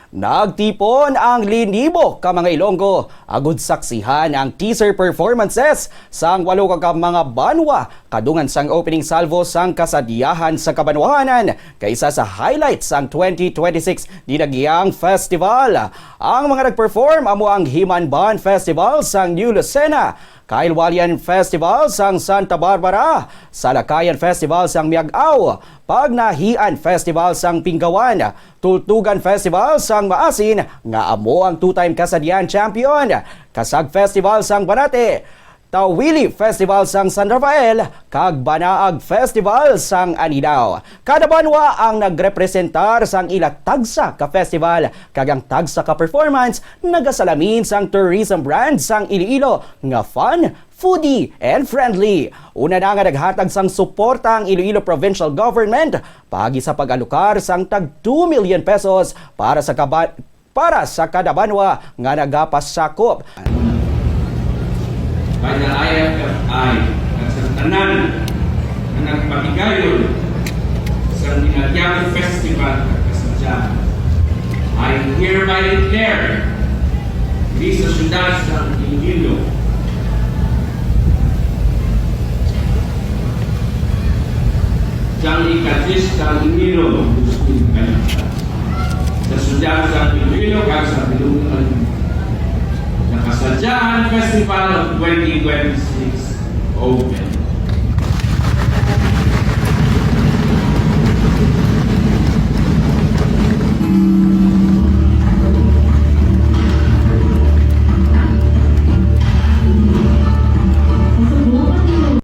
Nagtipon ang linibo ka mga Ilonggo agud saksihan ang teaser performances sang 8 ka mga banwa kadungan sang opening salvo sang kasadyahan sa Kabanwahanan kaysa sa highlights sang 2026 Dinagyang Festival. Ang mga nagperform amo ang Himan Band Festival sang New Lucena, Kailwalian Festival sang Santa Barbara, Salakayan Festival sang Miag-Aw, Pagnahian Festival sang Pinggawan, Tultugan Festival sang Maasin nga amo ang two-time kasadyahan champion, Kasag Festival sang Banate, Tawili Festival sang San Rafael, kag Banaag Festival sang Anidao. Kada banwa ang nagrepresentar sang ila tagsa ka festival, kag ang tagsa ka performance nagasalamin sang tourism brand sang Iloilo nga fun, foodie, and friendly. Una na nga naghatag sang suporta ang Iloilo Provincial Government pagi sa pag-alukar sang tag 2 million pesos para sa kada banwa nga nagapasakop. By the IFFI at sa tanan na nagpatigayon sa Dinagyang Festival at kasadyahan, I hereby declare di sa syudad ng Iloilo siyang ika-10 ng Iloilo sa syudad ng Iloilo kag sa Bilungan Kasadyahan Festival of 2026 open.